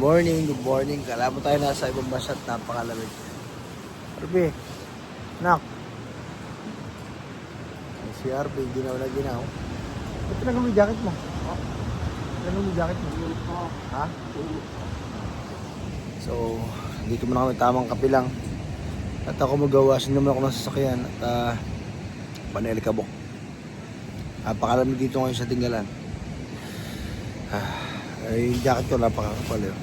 Good morning. Kala mo tayo nasa ibang bansa at napakalamig. RB, nak. Si RB, ginaw na ginaw. Ba't pinagawa yung jacket mo? Pinagawa yung jacket mo? Ha? So, dito muna kami tamang kapilang. At ako magawasin naman ako ng sasakyan at Panelikabok. Napakalamig dito ngayon sa Tinggalan. Yung jacket ko napakakapal yun.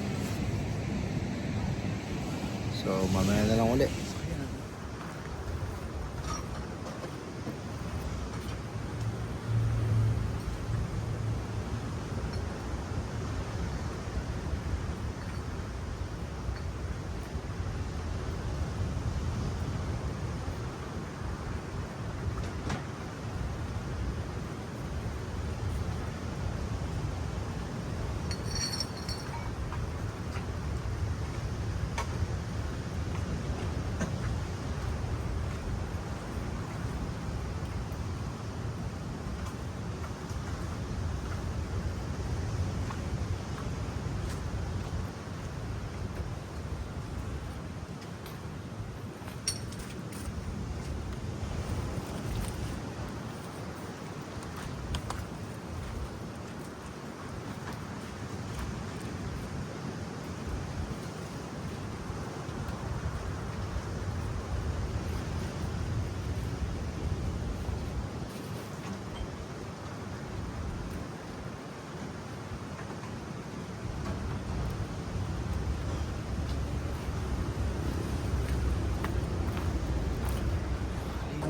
So mamaya na lang ulit.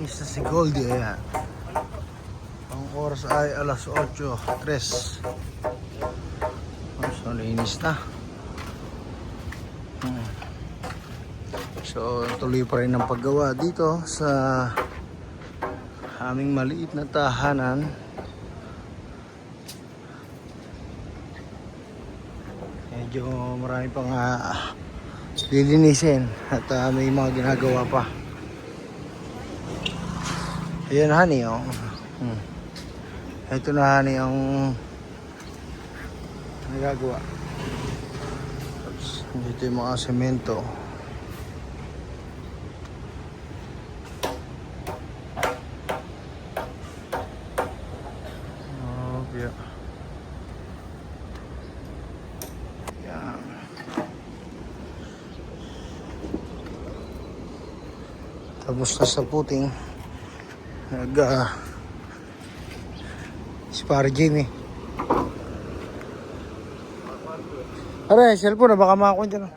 Linis na si Goldie, ayan. Ang oras ay alas 8:03. So linis na. So tuloy pa rin ang paggawa dito sa aming maliit na tahanan. Medyo marami pang lilinisin at may mga ginagawa pa. Ayan, honey, oh. Ito na, honey, ang nagagawa. Dito yung mga semento. Okay. Yan. Tapos na sa puting. Si Pare Jimmy. Aray, cellphone na baka makakuha dyan.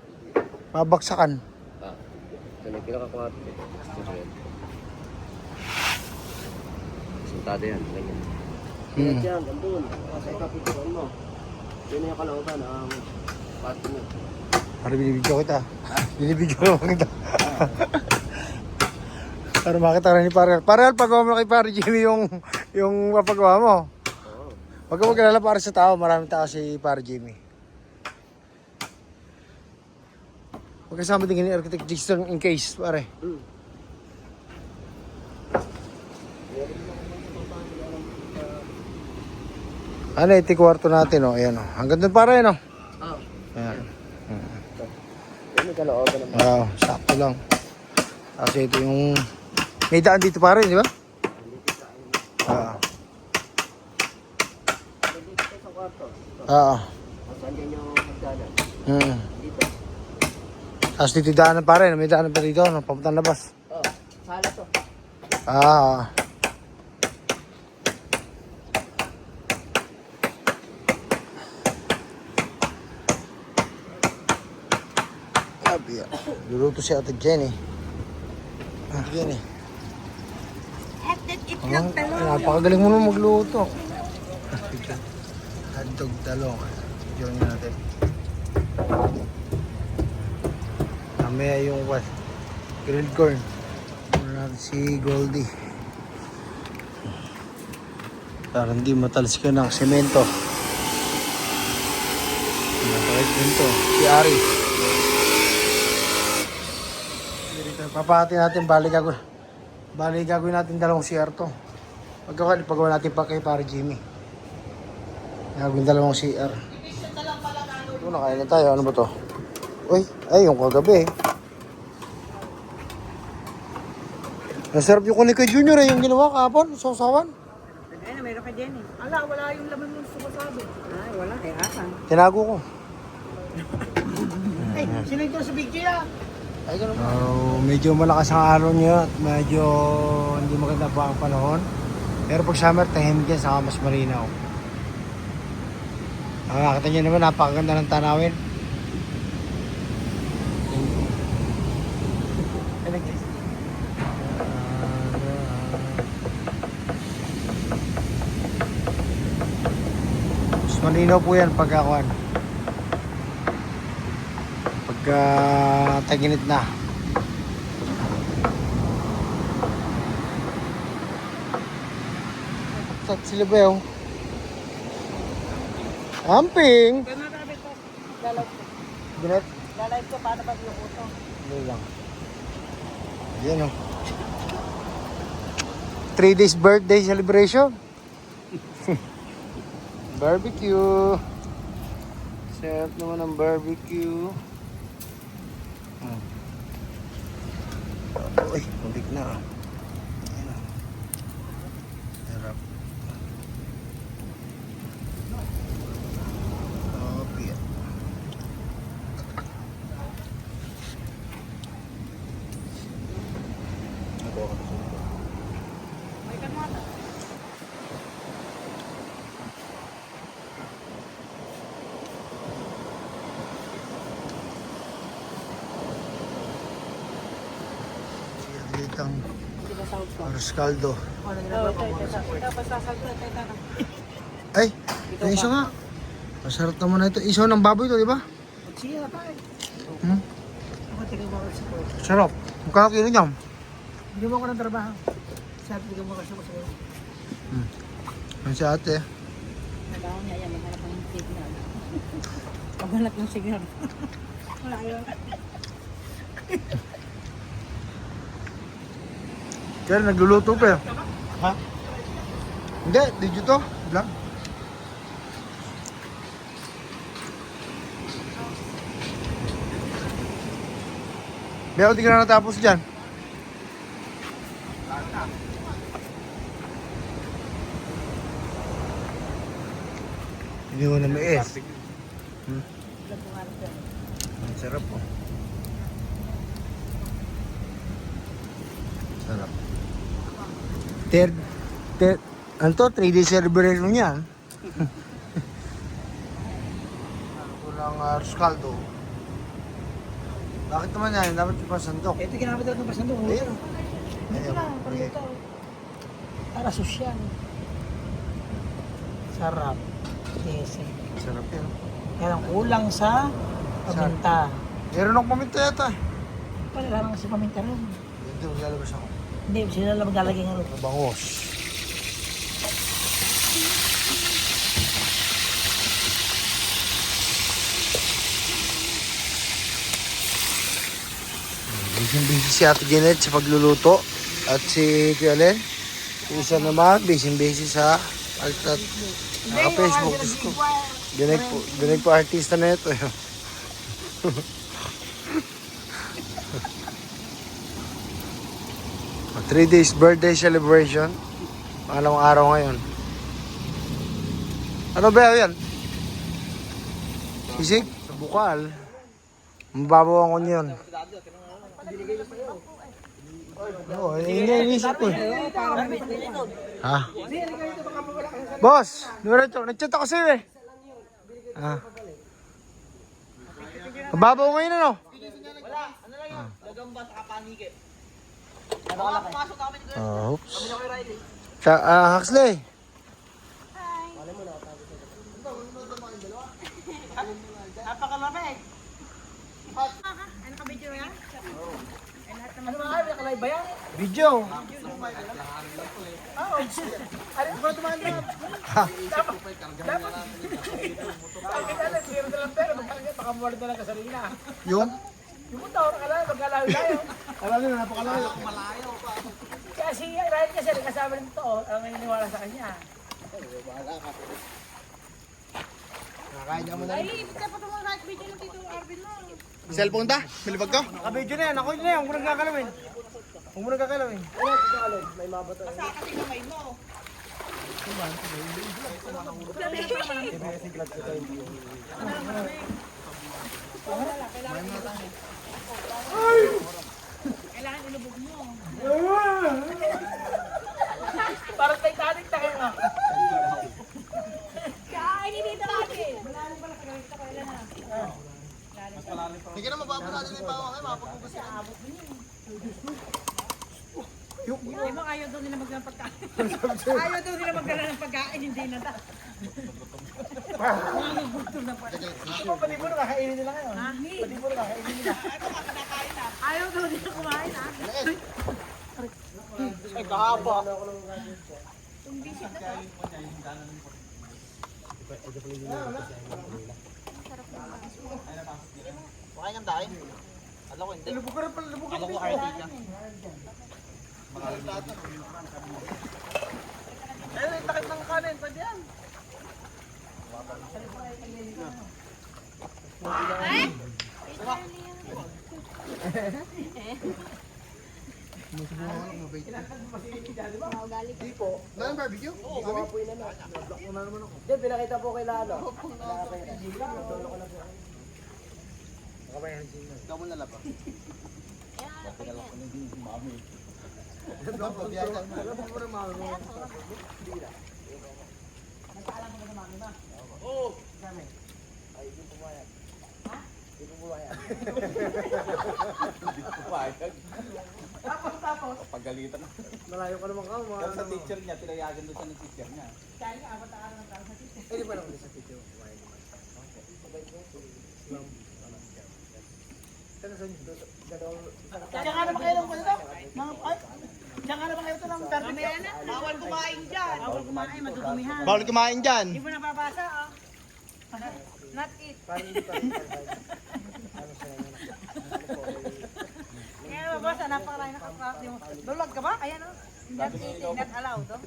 Mabaksakan. Ano pinakakuha? Sintado yan. Ganyan. Ganyan yan. Andun. Kasi kapituan mo. Yun yung kalautan ang pato mo. Para binibidyo kita. Binibidyo naman kita. Para makita rin ni Pare. Pare, pagawa mo kay Pare Jimmy yung mapagawa mo. Oo. Huwag ka magkalala para sa tao. Maraming tao si Pare Jimmy. Huwag kasama din ni Architect Jason in case, pare. Ano, ito kwarto natin, oh. Ayan, oh. Hanggang doon, pare, no? Oo. Ayan. Yun yung kalautan naman. Wow, sakto lang. Kasi ito yung... May daan dito, pare, di ba? Dito sa kwarto. Oo. Saan din yung magdala? Dito. Tapos dito yung daanan, pare. May daanan pa dito, no? Papuntang labas. Oo. Sala to. Sabi yan. Luluto si Ate Jenny. Jenny. Napakagaling mo naman magluto. Hotdog talong. Diyan natin. Mamaya yung what? Grilled corn. Muna natin si Goldie. Para hindi matalis ka ng semento. Napakit din to. Si Ari. Papahati natin, bali gagawin natin dalawang CR to. Pagawa natin pa kay Pare Jimmy. Gagawin dalawang CR. Ito, nakain na tayo. Ano ba to? Uy, ay, yung kagabi. Nasarap yung kunin kay Junior yung ginawa kahapon, sausawan. Ayun, meron ka dyan eh. Ala, wala yung laman mo sumasabi. Ay, wala, kaya asan? Tinago ko. Ay, sino ito sa big J ah? Ay, ganun. Medyo malakas ang araw niya at medyo hindi maganda pa ang panahon. Pero pag summer, tahimik yan, saka mas malinaw. Nakakita niyo naman, napakaganda ng tanawin. Mas malinaw po yan pagkakuan. Pagka taginit na. Sat sila ba yun? Camping! Kaya nakabit ko. Lalive ko. Binet? Lalive ko, paano ba yung uto? Hindi lang. Ayan o. 3 days birthday celebration. Barbecue. Sarap naman ang barbecue. Uy, kulik na. Ayan o. Sarap. Okay. May kanwata. Ditang Hindi ka sound ko. arroz caldo. Ano ginagawa ko? Ito, basta salto na tayo. Ay, yung isa nga. Masarap naman na ito. Isaw ng baboy ito, di ba? Sige na tayo. Hmm? Ako, tingin mo kasi ko. Sarap. Magkano kilo niyan? Hindi mo ako ng trabaho. Sabi, tingin mo kasi ko sa'yo. Yan si ate. Trabaho niya yan, maghanap ng signal. Maghanap ng signal. Wala yun. Kaya nagluluto pa eh. Ha? Hindi, did to? Vlog? Beo, di ka na natapos dyan. Hindi ko na may S. Ang sarap po. Sarap. Ano to? 3 days celebration niya. Kulang arroz caldo. Bakit naman yan? Dapat yung pasandok. Ito ginamit ako ng pasandok. Ayun. Ito na, Okay. ito. Para sosyal. Sarap. Yes. Sarap yan. Kaya lang kulang sa paminta. Meron akong paminta yata. Wala lang kasi paminta rin. Hindi, maglalabas ako. Hindi, sila lang maglalagay ng ano. Bangos. Busy si Ate Janet sa pagluluto. At si Kuya Len, yung isa naman, busy sa altat. Naka-Facebook. Diyos ko. Dinig po artista na ito. 3 days birthday celebration. Pangalawang araw ngayon. Ano ba yan? Sisig? Sa bukal. Mababaw ako niyon. Oo, iniisip ko. Ha? Boss, nag-chat ako sa'yo eh. Ah. Mababaw ngayon ano? Oops. Huxley. Napakalapit. Ano ka video yan? Ano ba kayo? Nakalive ba yan? Video. Ano ba tumahan na? Dapat alam, zero na lang pero baka mawala na lang gasolina. Yung? Yung motor, alam, magkalayo-layo. Alam nyo, napakalayo. Kasi Ryan kasi kasama nito, ang naniniwala sa kanya. Nakakain niya mo na. Ay, ipagka pa tumang right video ng Tito Arvin mo. Cellphone ta? Milibag ka? Kabidyo na yan, ako yun na yan, huwag mo nang kakalawin. Huwag mo nang kakalawin. May mabata. Basta kasi kamay mo. Kailangan ilubog mo. Parang Titanic tayo nga. Kain ni Tito Arvin. Malalim pala sa gawin ko. Kailan na? Hindi ka na mababala din yung bawang kayo, mapagpugas ka. Hindi mo ayaw daw nila magdala ng pagkain. Ayaw daw nila magdala ng pagkain, hindi na ta. Gutom na pala. Pati mo na kakainin nila ngayon. Ahi. Pati mo na kakainin nila. Ayaw daw nila kumain, ha? Ay, kahaba. Makain ang dahil. Alam ko hindi. Lubog ka rin pala, lubog ka Alam ko rin. arty ka. Ayun, takip ng kanin, pwede yan. Dahil barbecue? Hindi, pinakita po kay Lalo. Ikaw mo nalapa. Pagalitan. Malayo ka naman ka, mga Pero sa teacher niya, tinayagan doon sa ng teacher niya. Eh, di ba naman sa video? Diyan ka na ba kayo ng ano? Diyan ka na ba kayo ito ng Mamaya na, bawal kumain dyan. Bawal kumain, madudumihan. Bawal kumain dyan. Hindi mo nababasa, oh. Not it. Kaya nababasa, napakarami na kakraft yung... Lulag ka ba? Ayan, oh. Not eating, not allowed, oh.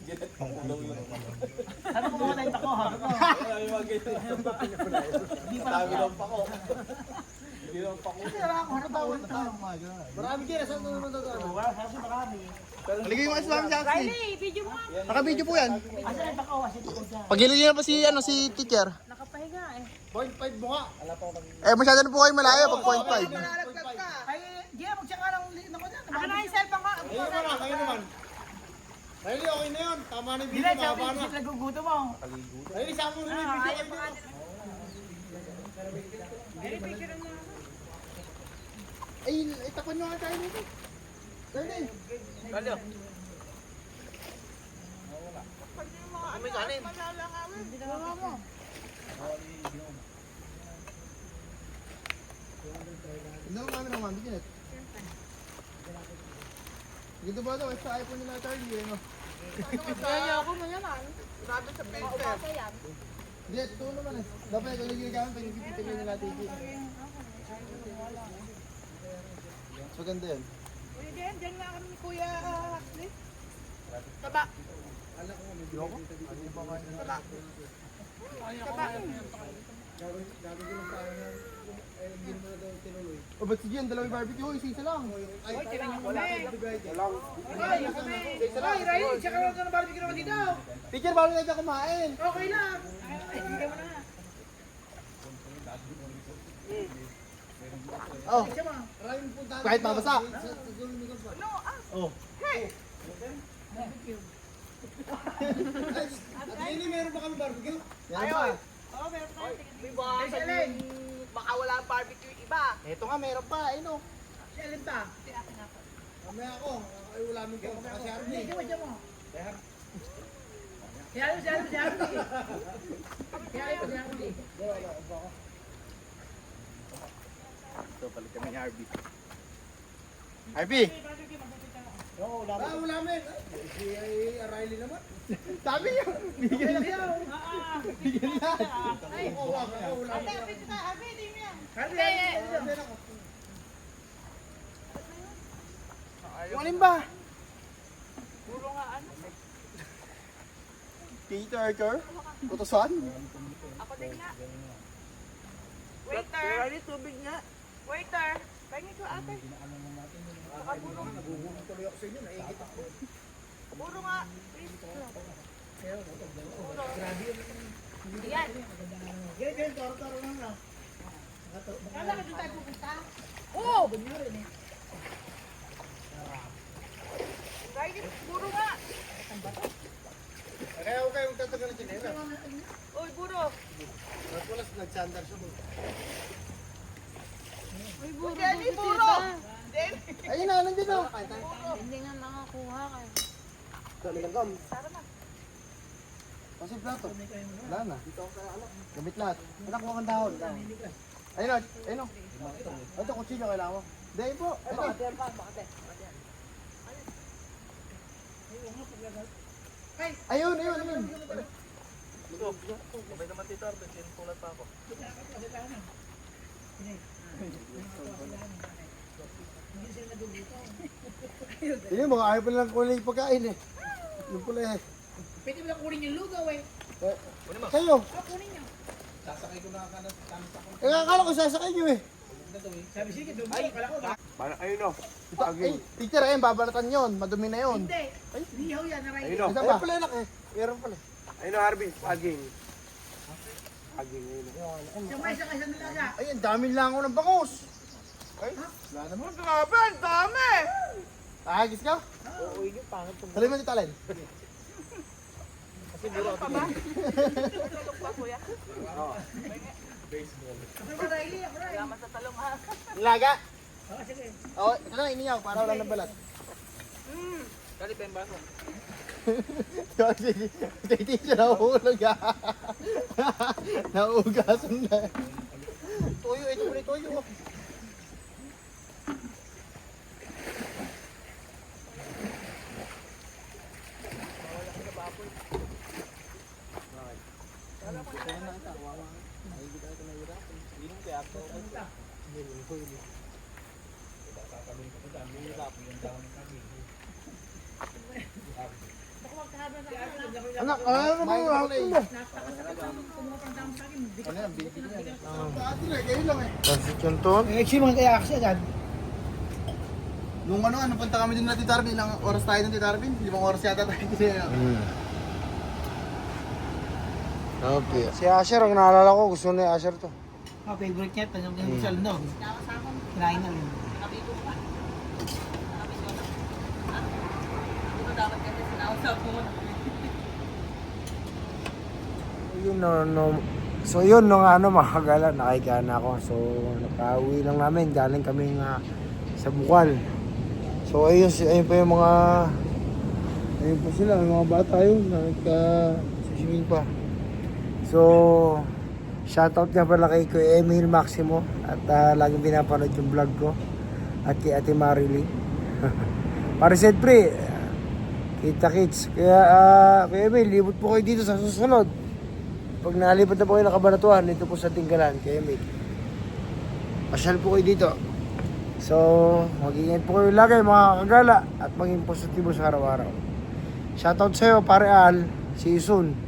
Ano kumuha na yung tako, ha? Sabi lang pa ko. Hindi lang pa ko. Marami dyan, saan ito naman ito? Wala, saan ito marami. Haligay mo kasi mami sa akin. Riley, video mo. Naka-video po yan. Asan yung tako? Asan ito dyan? Pagilid niyo na pa si teacher. Nakapahiga, eh. 0.5 buka. Eh, masyado na po kayo malayo pag 0.5. Ay, Gia, magsaka ng liit na ko dyan. Ako na yung cellphone ko. Kayo naman, kayo naman. Riley, okay na yun. Tama na yung Hindi, video, sabi, mahaba na. isip nagugutom mo. Riley, sama mo na yung video. Ayaw pa ka. Very picture na. Ay, itapan nyo nga tayo dito. Riley. May kanin. Wala mo. Hindi mo kami naman, Bikinet. Dito ba daw, sa iPhone nila Charlie, ano? Kaya ako mo naman. Grabe sa Maubasa yan. Hindi, ito naman eh. Dapat nagkaligay kami, pag-ipitigay nila tiki. So, ganda yun. Uy, dyan na kami ni Kuya Huxley. Taba. Taba. O, ba't si Gian, dalawang barbecue? Uy, isa lang. Uy, tinan niyo kami. Uy, Riley, tsaka lang ng barbecue naman dito. Teacher, bawal na tayo kumain. Okay lang. Ay, hindi mo na. Oh, kahit mabasa. No, ah. Oh. Riley, meron ba kami barbecue? Yan ba? Oo, meron pa. Ay, si Ellen. Baka wala ang barbecue iba. Ito nga, meron pa. Ayun o. Si Ellen ta. Mamaya ako. Ay, wala mo ko. Kasi Arnie. Hindi, diyan mo. Siya. Ito, palit kami ni Harvey. Harvey, Ah, wala mo. Si Riley naman. sabi niyo. Bigyan niya. Bigyan yan. Oo, wala mo. Yung alin ba? Puro nga ano. Peter Archer? Utosan? Ako din nga. Waiter! Ready, tubig nga. Waiter! Pahingin ko ate. Nakabulong. Tuloy ako sa inyo, naigit ako. Puro nga. Yan. Ganyan, taro-taro lang na. Kala ka doon tayo pupunta? Oo! Ready, puro nga. Kaya ako kayong tatagal ng chinela. Uy, puro. At wala nagsandar siya mo. Daddy, puro. Ayun na, nandiyan na. Hindi nga nakakuha kayo. Dami ng gum. Kasi plato. Wala na. Gamit lahat. Anak mo kang dahon. Ayun na, ayun na. Ito, kutsilyo kailangan mo. Dahil po. Ito. Ayun, ayun, ayun. Sabay naman tita Arben, sinusulat pa ako. Tingnan mo, ayaw pa lang kunin yung pagkain eh. Yung pula eh. Pwede mo lang kunin yung lugaw eh. Kayo. Kunin nyo. Sasakay ko na kanan sa tamis ako. Eh, akala ko sasakay nyo eh. Sabi sige, dumayo pala ko. Ayun o. Ay, teacher, ayun, babalatan yun. Madumi na yun. Hindi. Lihaw yan na Ayun right. o. Isa ba? Ayun pala anak eh. Meron pala. Ayun o, Harvey. Paging. Paging, ayun o. Sumay sa kaysa nalaga. Ay, ang dami lang ako ng bangus. Ay, wala naman. Grabe, ang dami! Ahagis ka? Oo, yun yung pangit. Salim mo dito, Alin. Kasi buro ako. Tulog pa kuya. Oo. Ako na Riley, ako na. Salamat sa talong ha. Laga. Oo, sige. Oo, ito na, iniyaw. Para wala ng balat. Dali pa yung baso. Kasi, kay teacher, nahuhulog ah. Nauugasan na. Toyo, ito mo toyo. Anak, ano naman yung hapon mo? Ano yan, binti ko yan. Ate na, kayo lang eh. Pansit yung ton. Actually, mga kaya kasi agad. Nung ano, punta kami din na Tita Arvin, ilang oras tayo ng Tita Arvin? 5 oras yata tayo kasi. Okay. Si Asher, ang naalala ko, gusto na ni Asher to. Favorite niya, tanong yung sal, no? Kinain na rin. Yun, so yun, nung mga kagala, nakikana ako. So, nakauwi lang namin, galing kami sa Bukal. So, ayun pa yung mga, ayun pa sila, yung mga bata yun, nagka-swimming pa. So, shoutout nga pala kay Kuya Emil Maximo at laging pinapanood yung vlog ko at kay Ate Marily. Para siyempre, kita kids. Kaya, Kuya Emil, libot po kayo dito sa susunod. Pag nalipat na po kayo ng Kabanatuan, dito po sa Tinggalan, Kuya Emil. Pasyal po kayo dito. So, mag-iingat po kayo lagi mga kagala at maging positibo sa araw-araw. Shoutout sa'yo, pare Al. See you soon.